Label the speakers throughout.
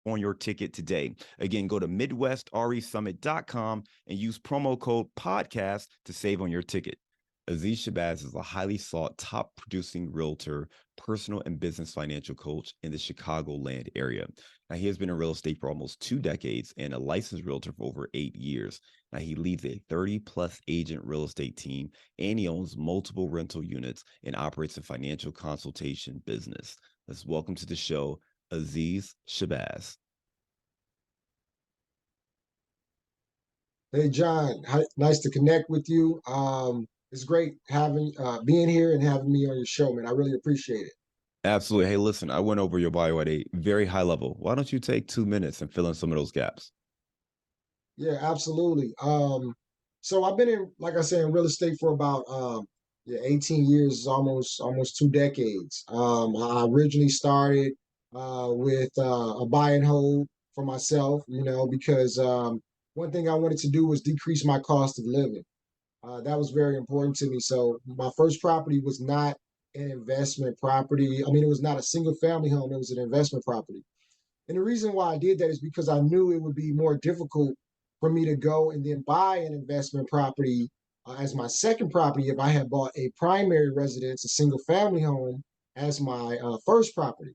Speaker 1: on your ticket today. Again, go to MidwestRESummit.com and use promo code podcast to save on your ticket. Aziz Shabazz is a highly sought, top producing realtor, personal and business financial coach in the Chicagoland area. Now, he has been in real estate for almost 2 decades and a licensed realtor for over 8 years. Now, he leads a 30 plus agent real estate team and he owns multiple rental units and operates a financial consultation business. Let's welcome to the show, Aziz Shabazz.
Speaker 2: Hey John, nice to connect with you. It's great having being here and having me on your show, man. I really appreciate it.
Speaker 1: Absolutely. Hey, listen, I went over your bio at a very high level. Why don't you take 2 minutes and fill in some of those gaps?
Speaker 2: Yeah, absolutely. So I've been in, like I said, in real estate for about 18 years, almost 2 decades. I originally started with a buy and hold for myself, because one thing I wanted to do was decrease my cost of living. That was very important to me. So my first property was not an investment property. I mean, it was not a single family home. It was an investment property. And the reason why I did that is because I knew it would be more difficult for me to go and then buy an investment property as my second property if I had bought a primary residence, a single family home, as my first property.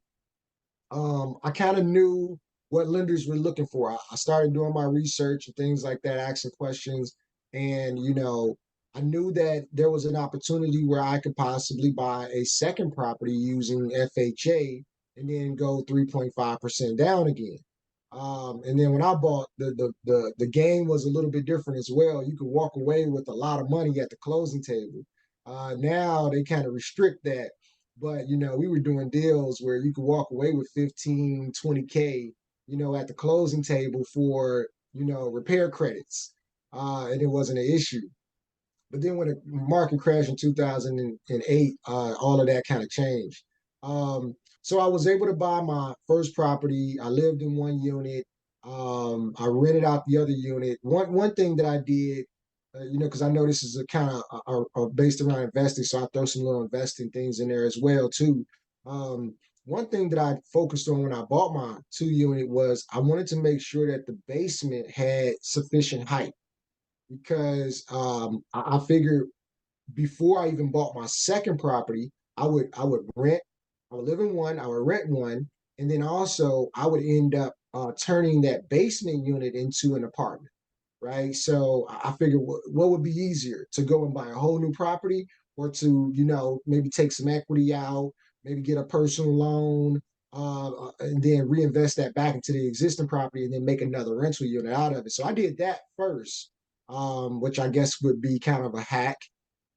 Speaker 2: I kind of knew what lenders were looking for. I started doing my research and things like that, asking questions. And, I knew that there was an opportunity where I could possibly buy a second property using FHA and then go 3.5% down again. And then when I bought the game was a little bit different as well. You could walk away with a lot of money at the closing table. Now they kind of restrict that, but we were doing deals where you could walk away with 15, 20K, at the closing table for, repair credits. And it wasn't an issue. But then when the market crashed in 2008, all of that kind of changed. So I was able to buy my first property. I lived in one unit. I rented out the other unit. One thing that I did, because I know this is a kind of based around investing, so I throw some little investing things in there as well too. One thing that I focused on when I bought my two unit was I wanted to make sure that the basement had sufficient height because I figured before I even bought my second property, I would rent, I would live in one, I would rent one, and then also I would end up turning that basement unit into an apartment, right? So I figured what would be easier to go and buy a whole new property or to maybe take some equity out, maybe get a personal loan. And then reinvest that back into the existing property and then make another rental unit out of it. So I did that first, which I guess would be kind of a hack.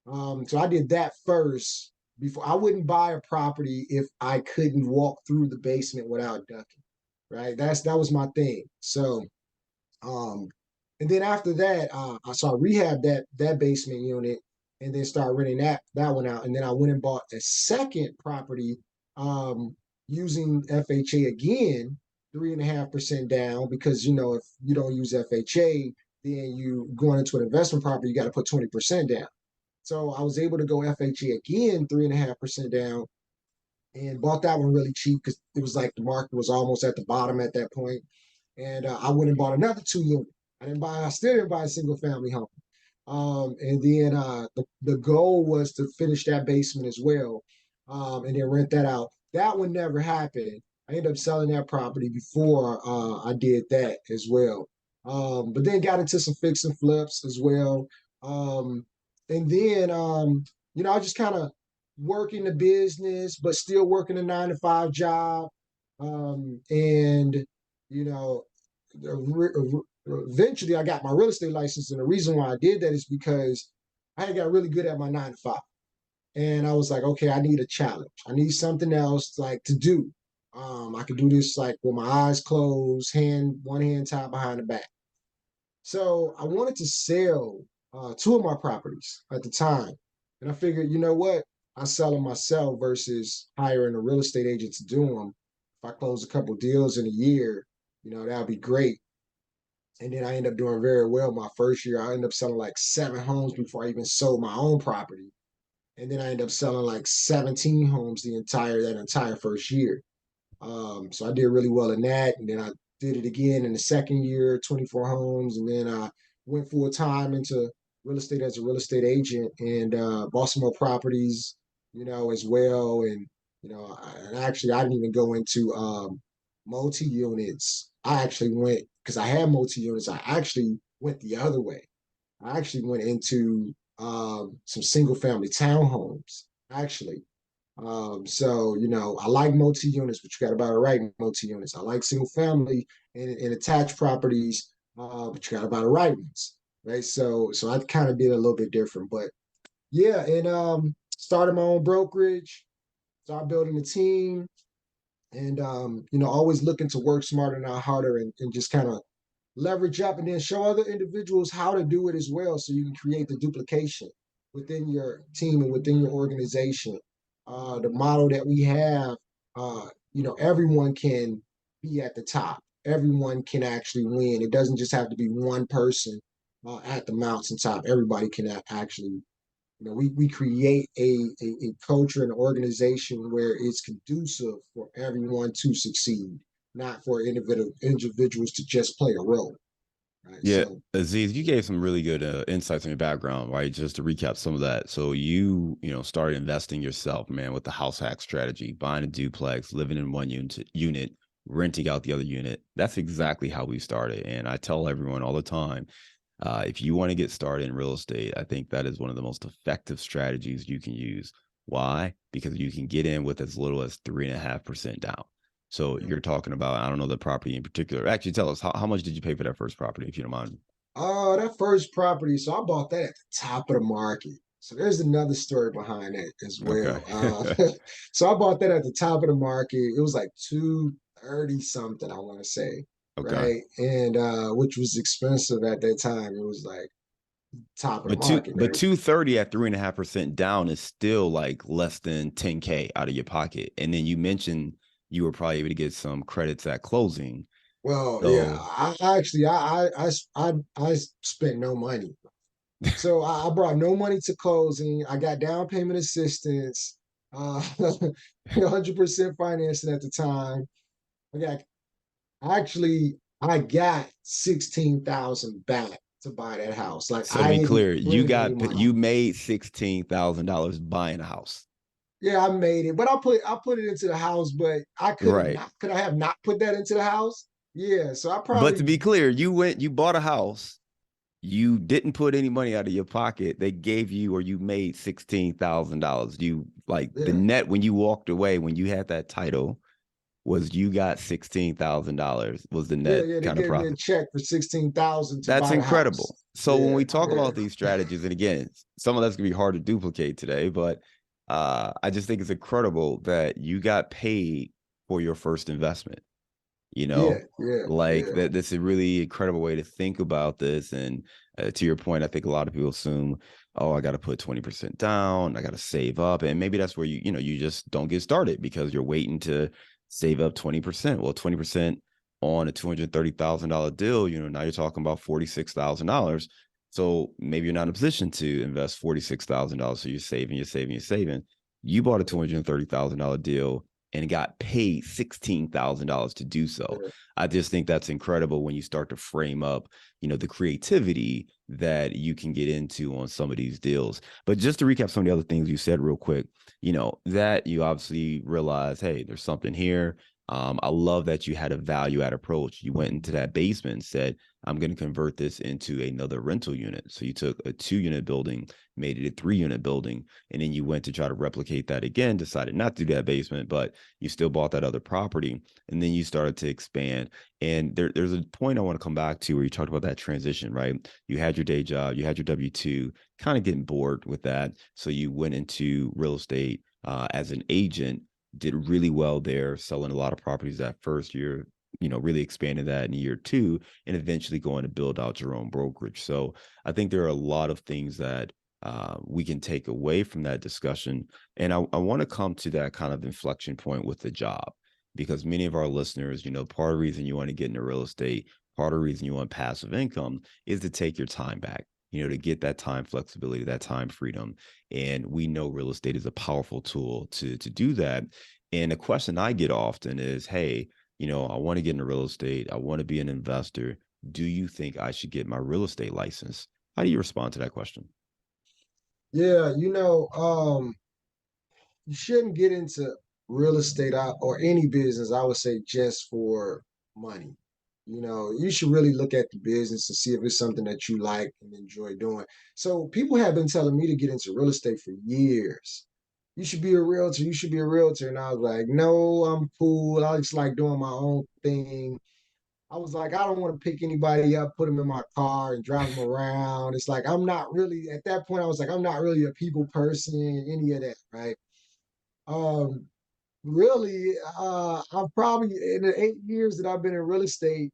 Speaker 2: So I did that first before I wouldn't buy a property if I couldn't walk through the basement without ducking. Right. That was my thing. So um and then after that, I rehabbed that basement unit and then started renting that one out. And then I went and bought a second property um using FHA again, 3.5% down, because if you don't use FHA, then you going into an investment property, you got to put 20% down. So I was able to go FHA again, 3.5% down, and bought that one really cheap because it was like the market was almost at the bottom at that point. And I went and bought another two unit. I still didn't buy a single family home. And then the goal was to finish that basement as well, and then rent that out. That one never happened. I ended up selling that property before I did that as well. But then got into some fix and flips as well. Um, and then, I just kind of working the business, but still working a 9 to 5 job. And, you know, eventually I got my real estate license. And the reason why I did that is because I had got really good at my 9 to 5. And I was like, okay, I need a challenge. I need something else like to do. I could do this like with my eyes closed, one hand tied behind the back. So I wanted to sell two of my properties at the time. And I figured, you know what? I sell them myself versus hiring a real estate agent to do them. If I close a couple deals in a year, that would be great. And then I ended up doing very well my first year. I ended up selling like 7 homes before I even sold my own property. And then I ended up selling like 17 homes that entire first year. So I did really well in that. And then I did it again in the second year, 24 homes. And then I went full time into real estate as a real estate agent and bought some more properties, as well. And, I didn't even go into multi units. I actually went, because I had multi units, I actually went the other way. I actually went into some single family townhomes, actually. So, I like multi units, but you got to buy the right multi units. I like single family and attached properties, but you got to buy the right ones, right? So I kind of did a little bit different, but yeah, and started my own brokerage, started building a team, and always looking to work smarter, not harder, and just kind of leverage up and then show other individuals how to do it as well so you can create the duplication within your team and within your organization. The model that we have, everyone can be at the top. Everyone can actually win. It doesn't just have to be one person at the mountaintop. Everybody can actually, we create a culture and organization where it's conducive for everyone to succeed, not for individuals to just play a role. Right.
Speaker 1: Yeah,
Speaker 2: So,
Speaker 1: Aziz, you gave some really good insights on your background, right? Just to recap some of that. So you started investing yourself, man, with the house hack strategy, buying a duplex, living in one unit, renting out the other unit. That's exactly how we started. And I tell everyone all the time, if you want to get started in real estate, I think that is one of the most effective strategies you can use. Why? Because you can get in with as little as 3.5% down. So
Speaker 2: yeah.
Speaker 1: you're talking about, I don't know the property in particular. Actually, tell us how much did you pay for that first property, if you don't mind?
Speaker 2: That first property, so I bought that at the top of the market. So there's another story behind that as
Speaker 1: Okay.
Speaker 2: well. So I bought that at the top of the market. It was like 230 something, I want to say,
Speaker 1: Okay.
Speaker 2: right? And which was expensive at that time. It was like top of the market,
Speaker 1: But
Speaker 2: right?
Speaker 1: 230 at 3.5% down is still like less than 10K out of your pocket. And then you mentioned you were probably able to get some credits at closing.
Speaker 2: Well, yeah,
Speaker 1: So
Speaker 2: I actually I spent no money. So I brought no money to closing. I got down payment assistance, 100% financing at the time. I got I got 16,000 back to buy that house. Like
Speaker 1: so to
Speaker 2: I
Speaker 1: be
Speaker 2: didn't
Speaker 1: clear,
Speaker 2: bring any money.
Speaker 1: you made $16,000 buying a house.
Speaker 2: Yeah, I made it, but I put it into the house. But I could have
Speaker 1: Right.
Speaker 2: not. Could I have not put that into the house? Yeah. So I
Speaker 1: But
Speaker 2: probably
Speaker 1: to be clear, you bought a house. You didn't put any money out of your pocket. They gave you or you made $16,000. You like the
Speaker 2: yeah.
Speaker 1: net when you walked away when you had that title was you got $16,000 was the
Speaker 2: Yeah,
Speaker 1: net
Speaker 2: yeah, they
Speaker 1: kind of
Speaker 2: gave me a
Speaker 1: profit.
Speaker 2: check for 16,000 to
Speaker 1: That's
Speaker 2: buy the house.
Speaker 1: incredible. So when
Speaker 2: Yeah,
Speaker 1: we talk
Speaker 2: yeah,
Speaker 1: about these strategies, and again, some of that's gonna be hard to duplicate today, but I just think it's incredible that you got paid for your first investment. you
Speaker 2: yeah,
Speaker 1: know
Speaker 2: yeah,
Speaker 1: like
Speaker 2: yeah,
Speaker 1: that that's a really incredible way to think about this. And to your point, I think a lot of people assume, oh, I got to put 20% down, I got to save up, and maybe that's where you just don't get started because you're waiting to save up 20%. Well, 20% on a $230,000 deal, now you're talking about $46,000. So maybe you're not in a position to invest $46,000, so you're saving. You bought a $230,000 deal and got paid $16,000 to do so.
Speaker 2: yeah,
Speaker 1: I just think that's incredible when you start to frame up, the creativity that you can get into on some of these deals. But just to recap some of the other things you said real quick, that you obviously realize, hey, there's something here. I love that you had a value add approach. You went into that basement and said, I'm going to convert this into another rental unit. So you took a 2 unit building, made it a 3 unit building, and then you went to try to replicate that again, decided not to do that basement, but you still bought that other property, and then you started to expand. And there's a point I want to come back to where you talked about that transition, right? You had your day job, you had your W-2, kind of getting bored with that. So you went into real estate as an agent, did really well there, selling a lot of properties that first year, really expanded that in year two, and eventually going to build out your own brokerage. So I think there are a lot of things that we can take away from that discussion. And I want to come to that kind of inflection point with the job, because many of our listeners, part of the reason you want to get into real estate, part of the reason you want passive income is to take your time back, to get that time flexibility, that time freedom. And we know real estate is a powerful tool to do that. And the question I get often is, hey, I want to get into real estate. I want to be an investor. Do you think I should get my real estate license? How do you respond to that question?
Speaker 2: Yeah, you shouldn't get into real estate or any business, I would say, just for money. You should really look at the business to see if it's something that you like and enjoy doing. So people have been telling me to get into real estate for years. You should be a realtor. You should be a realtor. And I was like, no, I'm cool. I just like doing my own thing. I was like, I don't want to pick anybody up, put them in my car and drive them around. It's like, I'm not really, at that point, I was like, I'm not really a people person, any of that, right? Um, Really, I'm probably in the 8 years that I've been in real estate,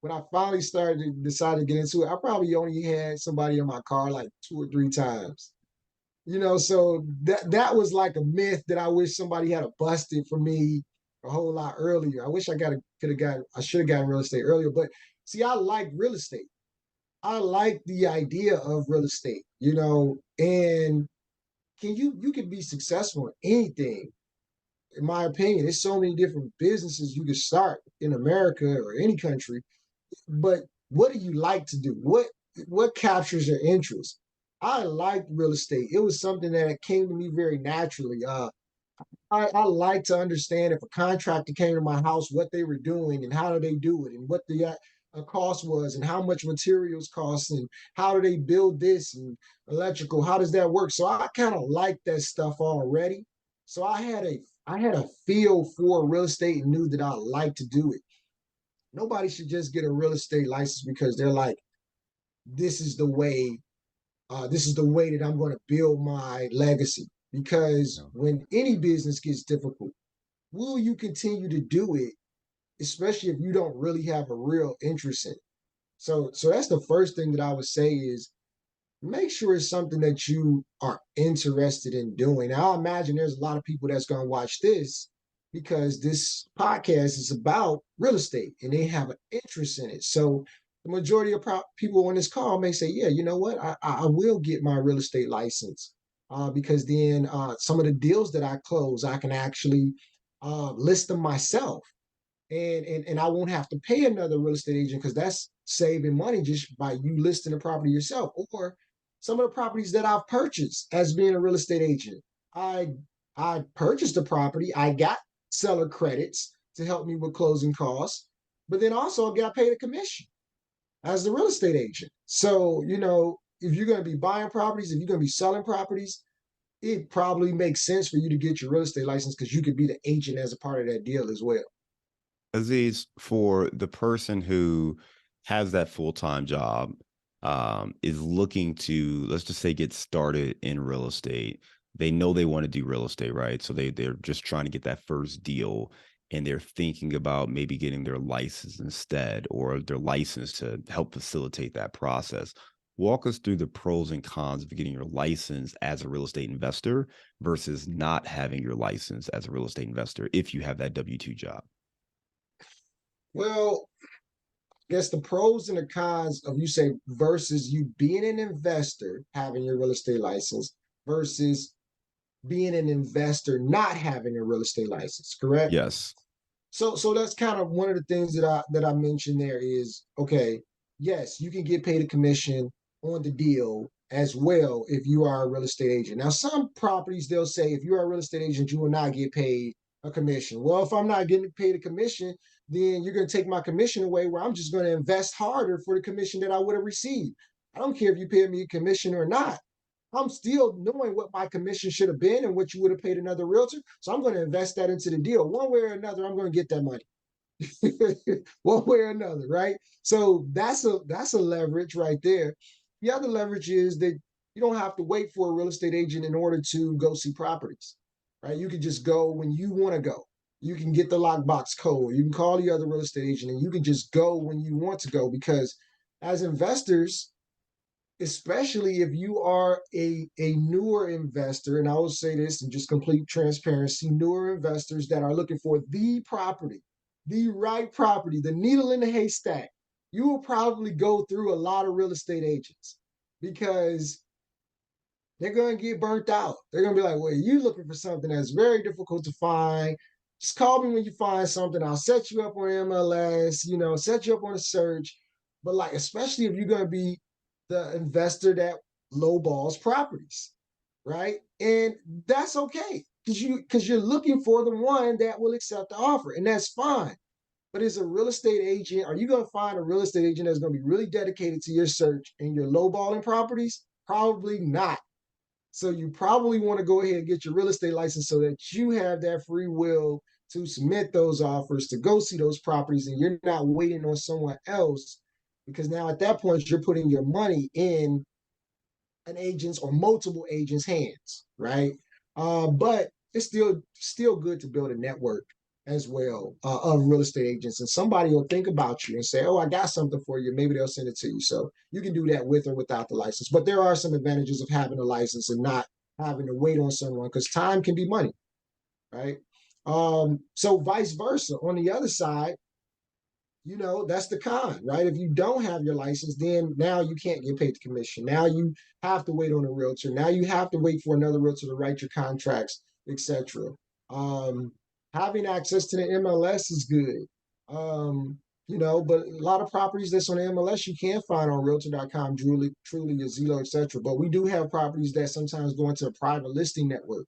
Speaker 2: when I finally started to decide to get into it, I probably only had somebody in my car like 2 or 3 times. So that was like a myth that I wish somebody had a busted for me a whole lot earlier. I wish I should have gotten real estate earlier. But see, I like real estate. I like the idea of real estate, and you can be successful in anything, in my opinion. There's so many different businesses you can start in America or any country, but what do you like to do? What captures your interest? I liked real estate. It was something that came to me very naturally. I like to understand if a contractor came to my house, what they were doing and how do they do it, and what the cost was, and how much materials cost, and how do they build this, and electrical, how does that work? So I kind of like that stuff already. So I had a feel for real estate and knew that I like to do it. Nobody should just get a real estate license because they're like, this is the way, this is the way that I'm going to build my legacy. Because
Speaker 1: No.
Speaker 2: when any business gets difficult, will you continue to do it, especially if you don't really have a real interest in it? So that's the first thing that I would say is make sure it's something that you are interested in doing. Now, I imagine there's a lot of people that's going to watch this because this podcast is about real estate and they have an interest in it. So the majority of people on this call may say, yeah, you know what? I will get my real estate license, because then some of the deals that I close, I can actually list them myself, and I won't have to pay another real estate agent because that's saving money just by you listing the property yourself. Or some of the properties that I've purchased as being a real estate agent, I I purchased the property, I got seller credits to help me with closing costs, but then also I got paid a commission as the real estate agent. So if you're going to be buying properties, if you're going to be selling properties, it probably makes sense for you to get your real estate license because you could be the agent as a part of that deal as well.
Speaker 1: Aziz, for the person who has that full-time job, is looking to, let's just say, get started in real estate. They know they want to do real estate, right? So they're just trying to get that first deal, and they're thinking about maybe getting their license instead, or their license to help facilitate that process. Walk us through the pros and cons of getting your license as a real estate investor versus not having your license as a real estate investor if you have that W-2 job.
Speaker 2: Well, guess the pros and the cons of, you say, versus you being an investor having your real estate license versus being an investor not having a real estate license, correct?
Speaker 1: Yes.
Speaker 2: So that's kind of one of the things that I mentioned there is, okay, yes, you can get paid a commission on the deal as well if you are a real estate agent. Now, some properties they'll say if you are a real estate agent, you will not get paid a commission. Well, if I'm not getting paid a commission, then you're going to take my commission away, where I'm just going to invest harder for the commission that I would have received. I don't care if you pay me a commission or not. I'm still knowing what my commission should have been and what you would have paid another realtor. So I'm going to invest that into the deal. One way or another, I'm going to get that money. One way or another, right? So that's a leverage right there. The other leverage is that you don't have to wait for a real estate agent in order to go see properties, right? You can just go when you want to go. You can get the lockbox code. You can call the other real estate agent, and you can just go when you want to go, because as investors, especially if you are a newer investor, and I will say this in just complete transparency, newer investors that are looking for the property, the right property, the needle in the haystack, you will probably go through a lot of real estate agents, because they're going to get burnt out. They're going to be like, well, you looking for something that's very difficult to find. Just call me when you find something. I'll set you up on MLS, set you up on a search. But like, especially if you're going to be the investor that lowballs properties, right? And that's okay because you're looking for the one that will accept the offer, and that's fine. But as a real estate agent, are you going to find a real estate agent that's going to be really dedicated to your search and your lowballing properties? Probably not. So you probably want to go ahead and get your real estate license so that you have that free will to submit those offers, to go see those properties, and you're not waiting on someone else. Because now at that point, you're putting your money in an agent's or multiple agents' hands, right? But it's still good to build a network as well of real estate agents, and somebody will think about you and say, "Oh, I got something for you." Maybe they'll send it to you, so you can do that with or without the license. But there are some advantages of having a license and not having to wait on someone because time can be money, right? So vice versa. On the other side, that's the con, right? If you don't have your license, then now you can't get paid the commission. Now you have to wait on a realtor. Now you have to wait for another realtor to write your contracts, etc. Um, Having access to the MLS is good. But a lot of properties that's on the MLS you can't find on realtor.com, truly, your Zillow, etc. But we do have properties that sometimes go into a private listing network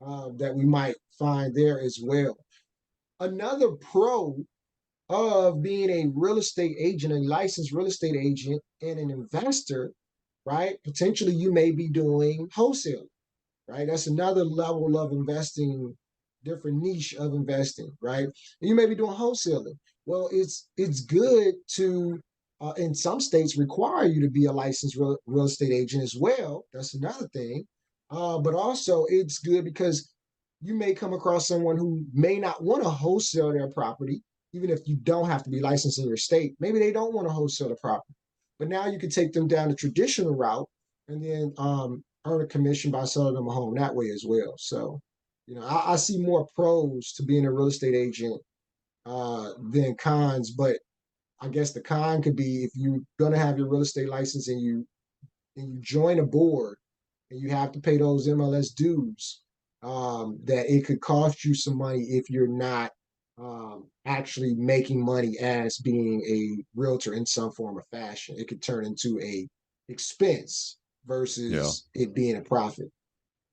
Speaker 2: that we might find there as well. Another pro of being a real estate agent, a licensed real estate agent, and an investor, right? Potentially, you may be doing wholesale, right? That's another level of investing, different niche of investing, right? And you may be doing wholesaling. Well, it's good to, in some states, require you to be a licensed real estate agent as well. That's another thing. But also, it's good because you may come across someone who may not want to wholesale their property, even if you don't have to be licensed in your state. Maybe they don't want to wholesale the property, but now you can take them down the traditional route and then earn a commission by selling them a home that way as well. So, I see more pros to being a real estate agent than cons. But I guess the con could be if you're gonna have your real estate license and you join a board and you have to pay those MLS dues, that it could cost you some money if you're not actually making money as being a realtor in some form or fashion. It could turn into a expense
Speaker 1: Yeah.
Speaker 2: versus it being a profit.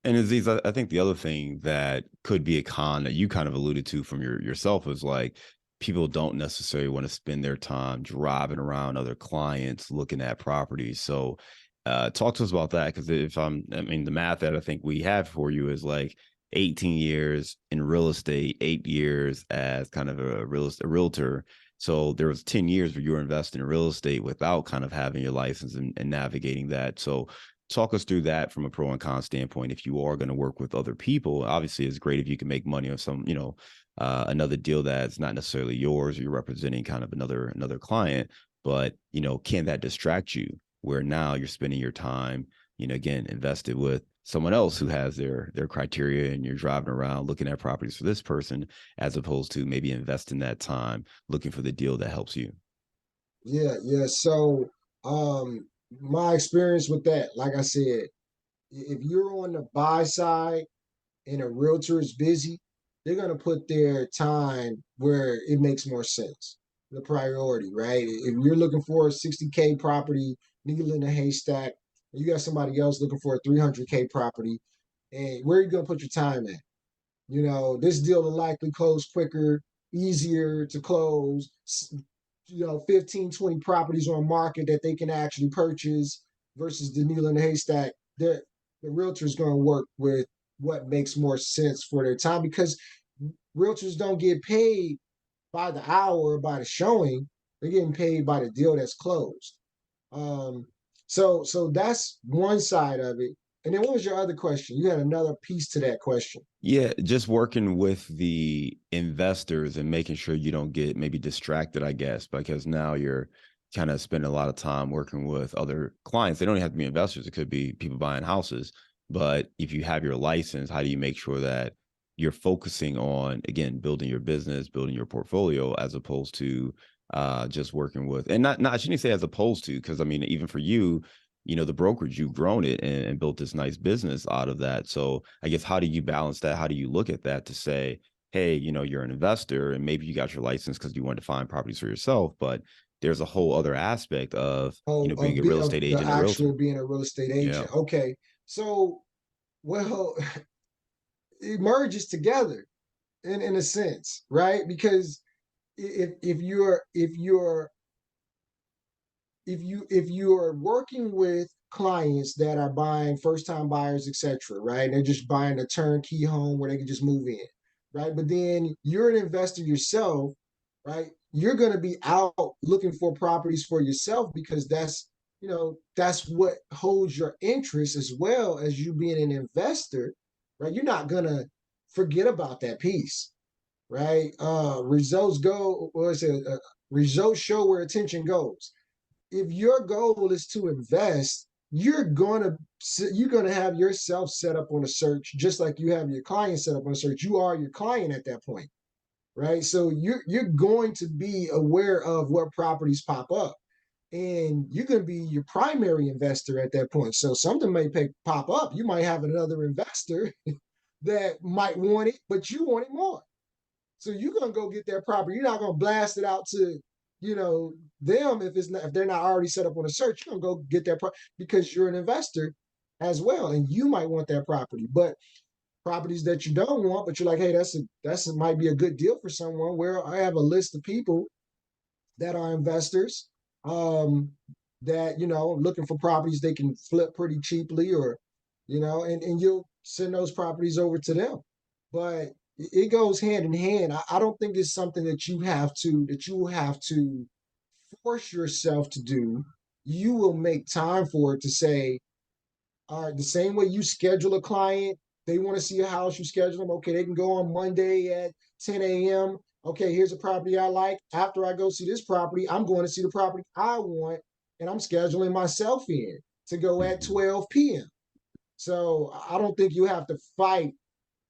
Speaker 1: And Aziz, I think the other thing that could be a con that you kind of alluded to from yourself is like people don't necessarily want to spend their time driving around other clients looking at properties. So talk to us about that because I mean, the math that I think we have for you is like 18 years in real estate, 8 years as kind of a realtor. So there was 10 years where you were investing in real estate without kind of having your license and navigating that. So talk us through that from a pro and con standpoint. If you are going to work with other people, obviously it's great if you can make money on some, another deal that's not necessarily yours, or you're representing kind of another client, but can that distract you where now you're spending your time, again, invested with someone else who has their criteria, and you're driving around looking at properties for this person as opposed to maybe investing that time looking for the deal that helps you.
Speaker 2: Yeah, yeah. So, my experience with that, like I said, if you're on the buy side and a realtor is busy, they're going to put their time where it makes more sense. The priority, right? If you're looking for a 60K property, needle in a haystack, and you got somebody else looking for a 300K property, and where are you going to put your time at? This deal will likely close quicker, easier to close. 15, 20 properties on market that they can actually purchase versus the needle in the haystack. The realtor is going to work with what makes more sense for their time because realtors don't get paid by the hour or by the showing. They're getting paid by the deal that's closed. Um, so that's one side of it. And then what was your other question? You had another piece to that question.
Speaker 1: Yeah, just working with the investors and making sure you don't get maybe distracted, I guess, because now you're kind of spending a lot of time working with other clients. They don't have to be investors, it could be people buying houses. But if you have your license, how do you make sure that you're focusing on, again, building your business, building your portfolio, as opposed to just working with, and not I shouldn't say as opposed to, because I mean, even for you, the brokerage. You've grown it and built this nice business out of that. So I guess, how do you balance that? How do you look at that to say, hey, you're an investor and maybe you got your license because you want to find properties for yourself, but there's a whole other aspect of, being a real
Speaker 2: Of
Speaker 1: estate
Speaker 2: the
Speaker 1: agent, a
Speaker 2: actual
Speaker 1: realtor.
Speaker 2: being a real estate
Speaker 1: Yeah.
Speaker 2: agent. Okay, so well, it merges together in a sense, right? Because if you are working with clients that are buying first time buyers, etc., right? And they're just buying a turnkey home where they can just move in, right? But then you're an investor yourself, right? You're going to be out looking for properties for yourself because that's what holds your interest as well as you being an investor, right? You're not going to forget about that piece, right? Results go, what is it? Results show where attention goes. If your goal is to invest, you're gonna have yourself set up on a search, just like you have your client set up on a search. You are your client at that point, right? So you're going to be aware of what properties pop up, and you're going to be your primary investor at that point. So something may pop up. You might have another investor that might want it, but you want it more. So you're gonna go get that property. You're not gonna blast it out to, them if they're not already set up on a search. You're gonna go get that property because you're an investor as well, and you might want that property. But properties that you don't want, but you're like, hey, might be a good deal for someone. Where I have a list of people that are investors, um, that looking for properties they can flip pretty cheaply, or and you'll send those properties over to them. But it goes hand in hand. I don't think it's something that you have to force yourself to do. You will make time for it to say, all right, the same way you schedule a client, they want to see a house, you schedule them. Okay, they can go on Monday at 10 a.m. Okay, here's a property I like. After I go see this property, I'm going to see the property I want, and I'm scheduling myself in to go at
Speaker 1: Mhm.
Speaker 2: 12 p.m. So I don't think you have to fight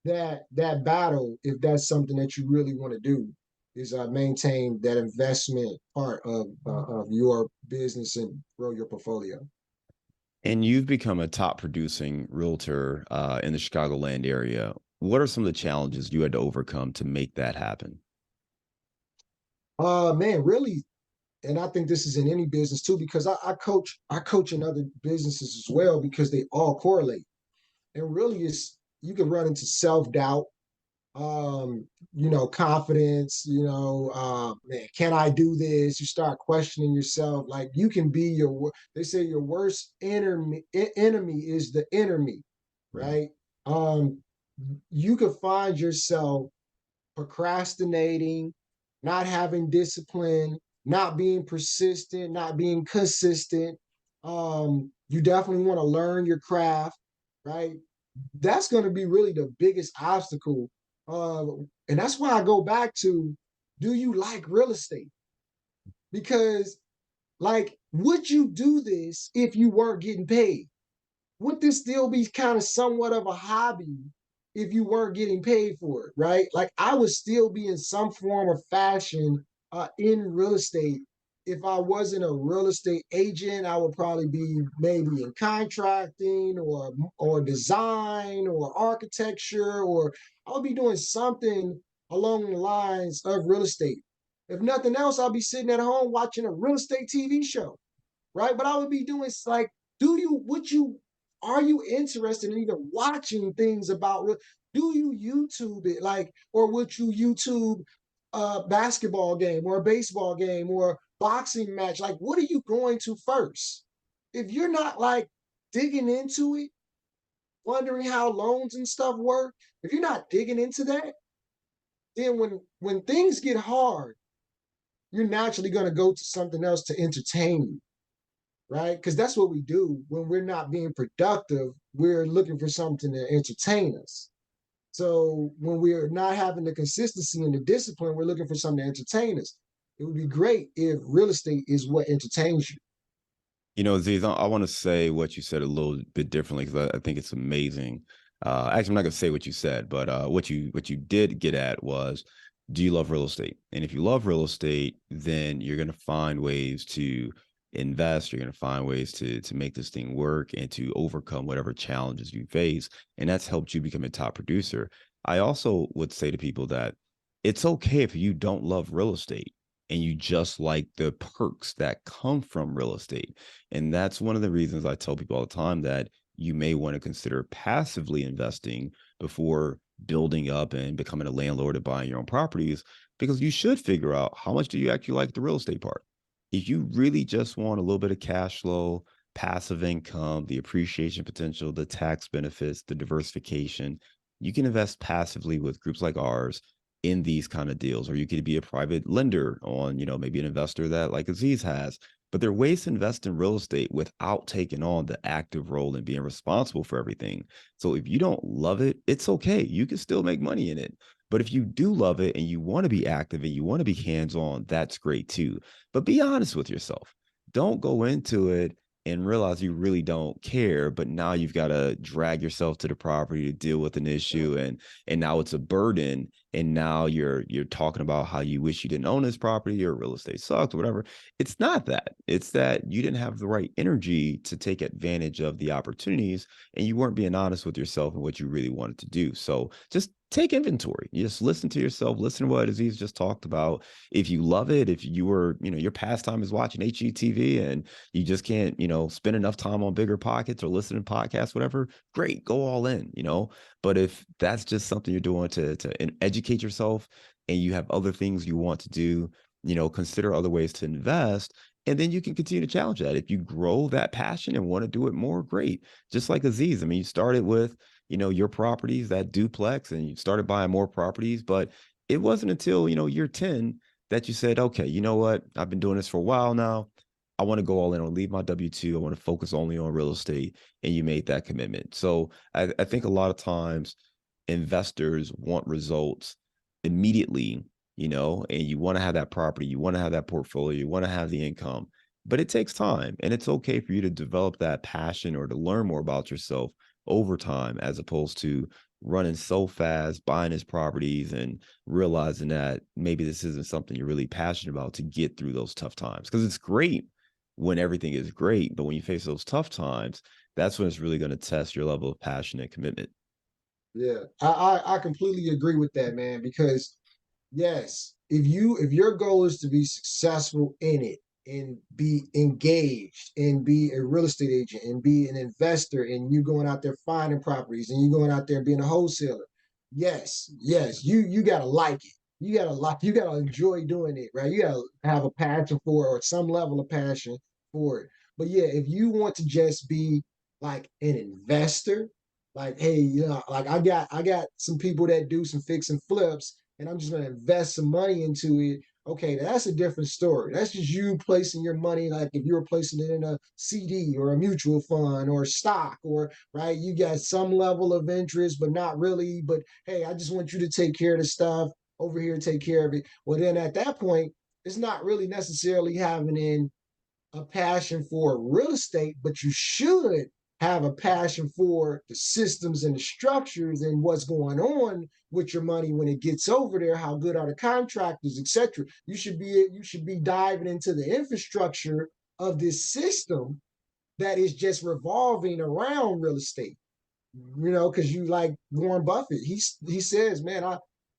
Speaker 2: that battle if that's something that you really want to do. Is maintain that investment part of your business and grow your portfolio.
Speaker 1: And you've become a top producing realtor in the Chicagoland area. What are some of the challenges you had to overcome to make that happen?
Speaker 2: Man, really, and I think this is in any business too, because I coach in other businesses as well because they all correlate. And really, it's you can run into self-doubt, confidence, man, can I do this? You start questioning yourself. Like you can be they say your worst enemy is the enemy,
Speaker 1: Right.
Speaker 2: right? Um, you could find yourself procrastinating, not having discipline, not being persistent, not being consistent. You definitely want to learn your craft, right? That's going to be really the biggest obstacle. Uh, and that's why I go back to, do you like real estate? Because, like, would you do this if you weren't getting paid? Would this still be kind of somewhat of a hobby if you weren't getting paid for it, right? Like I would still be in some form or fashion in real estate. If I wasn't a real estate agent, I would probably be maybe in contracting or design or architecture, or I would be doing something along the lines of real estate. If nothing else, I'll be sitting at home watching a real estate TV show, right? But I would be doing like, would you, are you interested in even watching things about, do you YouTube it? Like, or would you YouTube a basketball game or a baseball game or boxing match? Like, what are you going to first? If you're not like digging into it, wondering how loans and stuff work, if you're not digging into that, then when things get hard, you're naturally going to go to something else to entertain you, right? Because that's what we do when we're not being productive. We're looking for something to entertain us. So when we're not having the consistency and the discipline, we're looking for something to entertain us. It would be great if real estate is what entertains you.
Speaker 1: Aziz, I want to say what you said a little bit differently because I think it's amazing. Actually, I'm not going to say what you said, but what you did get at was, do you love real estate? And if you love real estate, then you're going to find ways to invest, you're going to find ways to make this thing work and to overcome whatever challenges you face. And that's helped you become a top producer. I also would say to people that it's okay if you don't love real estate and you just like the perks that come from real estate. And that's one of the reasons I tell people all the time that you may want to consider passively investing before building up and becoming a landlord and buying your own properties, because you should figure out how much do you actually like the real estate part. If you really just want a little bit of cash flow, passive income, the appreciation potential, the tax benefits, the diversification, you can invest passively with groups like ours in these kind of deals. Or you could be a private lender on, maybe an investor that like Aziz has. But there are ways to invest in real estate without taking on the active role and being responsible for everything. So if you don't love it, it's okay. You can still make money in it. But if you do love it and you want to be active and you want to be hands on, that's great too. But be honest with yourself. Don't go into it and realize you really don't care, but now you've got to drag yourself to the property to deal with an issue, and now it's a burden, and now you're talking about how you wish you didn't own this property or real estate sucks or whatever. It's not that. It's that you didn't have the right energy to take advantage of the opportunities, and you weren't being honest with yourself and what you really wanted to do. So just take inventory. You just listen to yourself, listen to what Aziz just talked about. If you love it, if you were, your pastime is watching HGTV and you just can't, spend enough time on bigger pockets or listening to podcasts, whatever, great, go all in. But if that's just something you're doing to educate yourself and you have other things you want to do, consider other ways to invest. And then you can continue to challenge that. If you grow that passion and want to do it more, great. Just like Aziz. I mean, you started with, your properties, that duplex, and you started buying more properties. But it wasn't until, year 10 that you said, okay, you know what? I've been doing this for a while now. I want to go all in. I want to leave my W-2. I want to focus only on real estate. And you made that commitment. So I think a lot of times investors want results immediately, and you want to have that property, you want to have that portfolio, you want to have the income, but it takes time. And it's okay for you to develop that passion or to learn more about yourself over time, as opposed to running so fast, buying his properties and realizing that maybe this isn't something you're really passionate about to get through those tough times. Because it's great when everything is great, but when you face those tough times, that's when it's really going to test your level of passion and commitment.
Speaker 2: Yeah, I completely agree with that, man. Because yes, if your goal is to be successful in it and be engaged and be a real estate agent and be an investor and you going out there finding properties and you going out there being a wholesaler, yes, you gotta like it. You gotta enjoy doing it, right? You gotta have a passion for it or some level of passion for it. But yeah, if you want to just be like an investor, like, hey, like I got some people that do some fix and flips, and I'm just gonna invest some money into it. Okay, that's a different story. That's just you placing your money, like if you were placing it in a CD or a mutual fund or stock, or right, you got some level of interest, but not really. But hey, I just want you to take care of the stuff over here, take care of it. Well, then at that point, it's not really necessarily having in a passion for real estate, but you should have a passion for the systems and the structures and what's going on with your money when it gets over there. How good are the contractors, etc. You should be diving into the infrastructure of this system that is just revolving around real estate. Because you like Warren Buffett, he says, man, I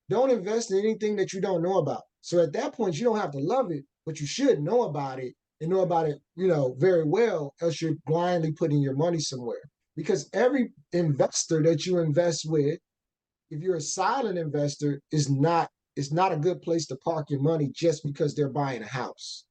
Speaker 2: don't invest in anything that you don't know about. So at that point, you don't have to love it, but you should know about it and know about it, very well, else you're blindly putting your money somewhere. Because every investor that you invest with, if you're a silent investor, it's not a good place to park your money just because they're buying a house.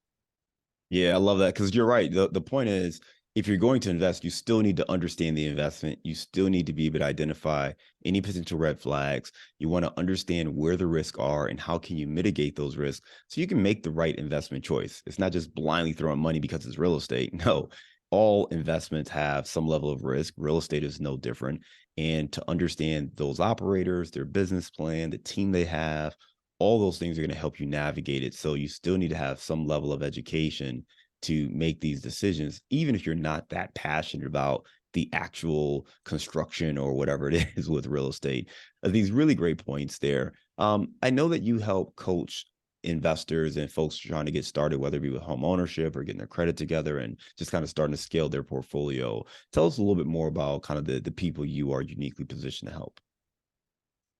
Speaker 1: Yeah, I love that because you're right. The point is, if you're going to invest, you still need to understand the investment. You still need to be able to identify any potential red flags. You want to understand where the risks are and how can you mitigate those risks so you can make the right investment choice. It's not just blindly throwing money because it's real estate. No, all investments have some level of risk. Real estate is no different. And to understand those operators, their business plan, the team they have, all those things are going to help you navigate it. So you still need to have some level of education to make these decisions, even if you're not that passionate about the actual construction or whatever it is with real estate. These really great points there. I know that you help coach investors and folks trying to get started, whether it be with home ownership or getting their credit together and just kind of starting to scale their portfolio. Tell us a little bit more about kind of the people you are uniquely positioned to help.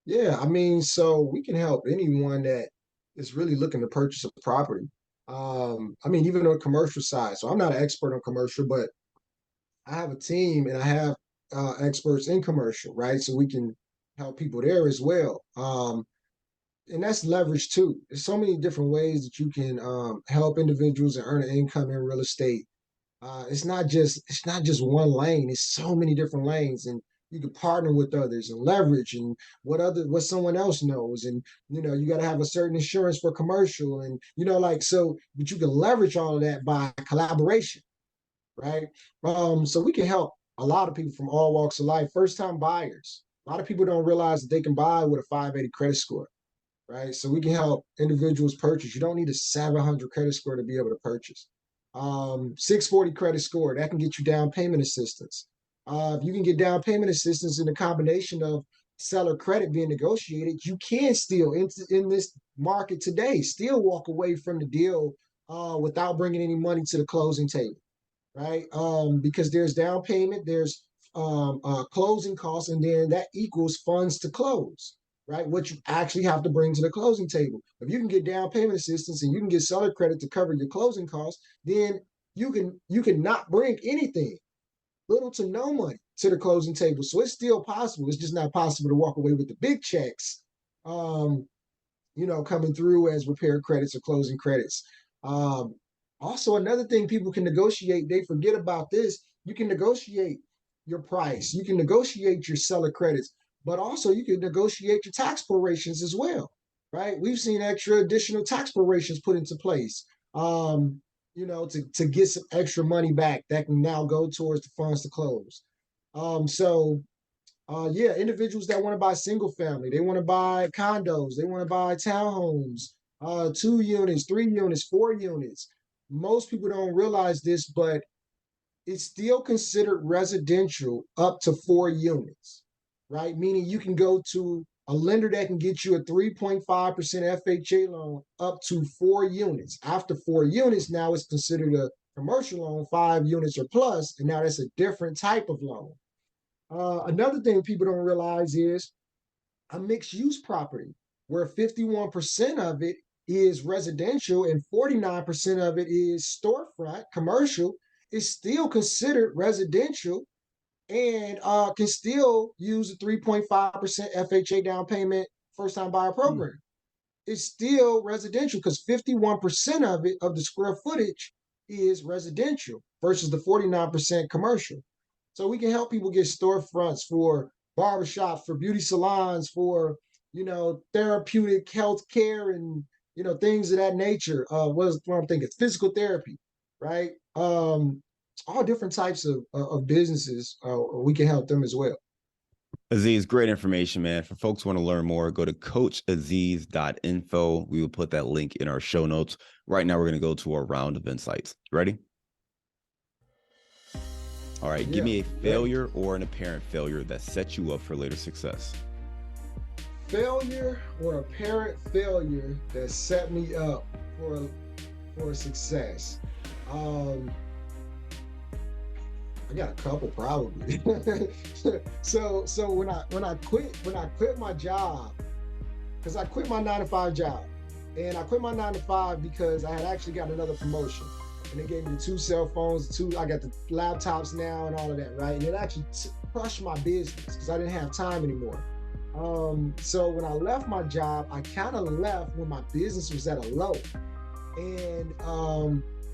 Speaker 2: Yeah, I mean, so we can help anyone that is really looking to purchase a property. I mean, even on the commercial side. So I'm not an expert on commercial, but I have a team and I have experts in commercial, right? So we can help people there as well. And that's leverage too. There's so many different ways that you can help individuals and earn an income in real estate. It's not just one lane. It's so many different lanes, and you can partner with others and leverage and what someone else knows. And you got to have a certain insurance for commercial, and like so. But you can leverage all of that by collaboration, right? So we can help a lot of people from all walks of life. First time buyers. A lot of people don't realize that they can buy with a 580 credit score, right? So we can help individuals purchase. You don't need a 700 credit score to be able to purchase. 640 credit score, that can get you down payment assistance. If you can get down payment assistance in a combination of seller credit being negotiated, you can still, in this market today, still walk away from the deal without bringing any money to the closing table, right? Because there's down payment, there's closing costs, and then that equals funds to close, right? What you actually have to bring to the closing table. If you can get down payment assistance and you can get seller credit to cover your closing costs, then you can not bring anything, little to no money to the closing table. So it's still possible. It's just not possible to walk away with the big checks. Um, coming through as repair credits or closing credits. Um, Also, another thing people can negotiate, they forget about this. You can negotiate your price, you can negotiate your seller credits, but also you can negotiate your tax prorations as well, right? We've seen extra additional tax prorations put into place, to get some extra money back that can now go towards the funds to close. Yeah, individuals that want to buy single family, they want to buy condos, they want to buy townhomes, 2 units, 3 units, 4 units. Most people don't realize this, but it's still considered residential up to 4 units, right? Meaning you can go to a lender that can get you a 3.5% FHA loan up to 4 units. After 4 units, now it's considered a commercial loan, 5 units or plus, and now that's a different type of loan. Another thing people don't realize is a mixed use property where 51% of it is residential and 49% of it is storefront, commercial, is still considered residential and can still use a 3.5% FHA down payment first time buyer program. It's still residential because 51% of it, of the square footage, is residential versus the 49% commercial. So we can help people get storefronts for barbershops, for beauty salons, for therapeutic health care, and things of that nature. What I'm thinking? Physical therapy, right? All different types of businesses. We can help them as well.
Speaker 1: Aziz, great information, man. For folks who want to learn more, go to coachaziz.info. We will put that link in our show notes. Right now, we're going to go to our round of insights. Ready? All right, give me a failure or an apparent failure that sets you up for later success.
Speaker 2: Failure or apparent failure that set me up for success. I got a couple probably. So when I quit my job, because I quit my 9-to-5 job, and I quit my 9-to-5 because I had actually got another promotion, and they gave me the 2 cell phones, I got the laptops now and all of that, right? And it actually crushed my business because I didn't have time anymore. So when I left my job, I kind of left when my business was at a low, and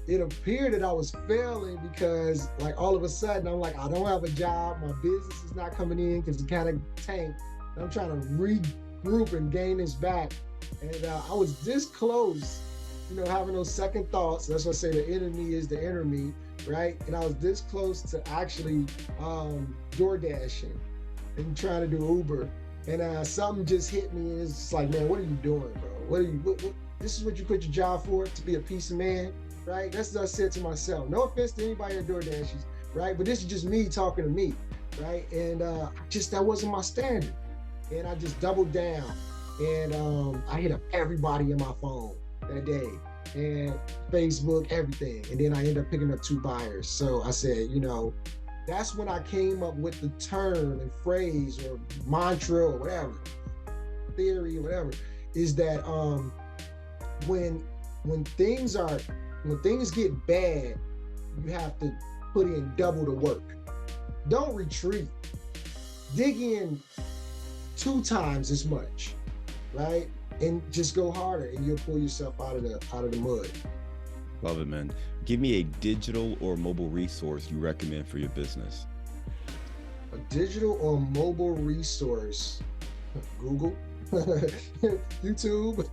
Speaker 2: it appeared that I was failing because, like, all of a sudden I'm like, I don't have a job, my business is not coming in because it kind of tanked. I'm trying to regroup and gain this back, and I was this close, having those second thoughts. That's why I say the enemy is the inner me, right? And I was this close to actually door dashing and trying to do Uber, and something just hit me, and it's just like, man, what are you doing, bro? What this is what you quit your job for, to be a piece of man, right? That's what I said to myself. No offense to anybody at DoorDashes, right? But this is just me talking to me, right? And that wasn't my standard. And I just doubled down, and I hit up everybody in my phone. that day, and Facebook, everything. And then I ended up picking up 2 buyers. So I said, that's when I came up with the term and phrase or mantra or whatever, theory or whatever, is that when when things are when things get bad, you have to put in double the work. Don't retreat. Dig in 2 times as much, right? And just go harder, and you'll pull yourself out of the mud.
Speaker 1: Love it, man. Give me a digital or mobile resource you recommend for your business.
Speaker 2: A digital or mobile resource: Google, YouTube,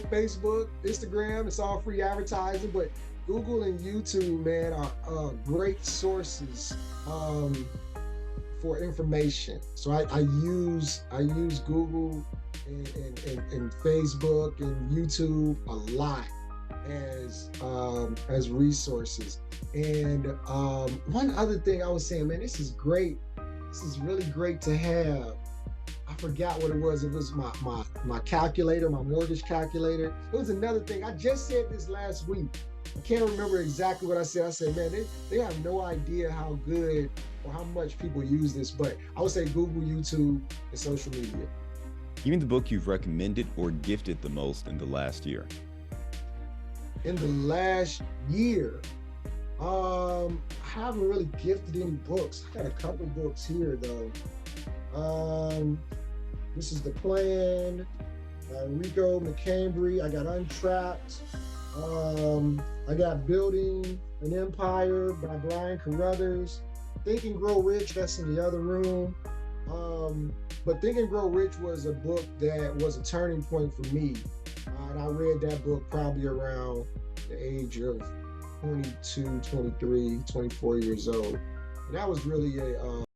Speaker 2: Facebook, Instagram. It's all free advertising, but Google and YouTube, man, are great sources for information. So I use Google and Facebook and YouTube a lot as resources. And one other thing I was saying, man, this is great. This is really great to have. I forgot what it was. It was my calculator, my mortgage calculator. It was another thing. I just said this last week. I can't remember exactly what I said. I said, man, they have no idea how good or how much people use this. But I would say Google, YouTube, and social media.
Speaker 1: Give me the book you've recommended or gifted the most in the last year.
Speaker 2: In the last year, I haven't really gifted any books. I got a couple books here though. This is The Plan, Rico McCambry. I got Untrapped. I got Building an Empire by Brian Carruthers. Think and Grow Rich, that's in the other room. But Think and Grow Rich was a book that was a turning point for me. And I read that book probably around the age of 22, 23, 24 years old. And that was really a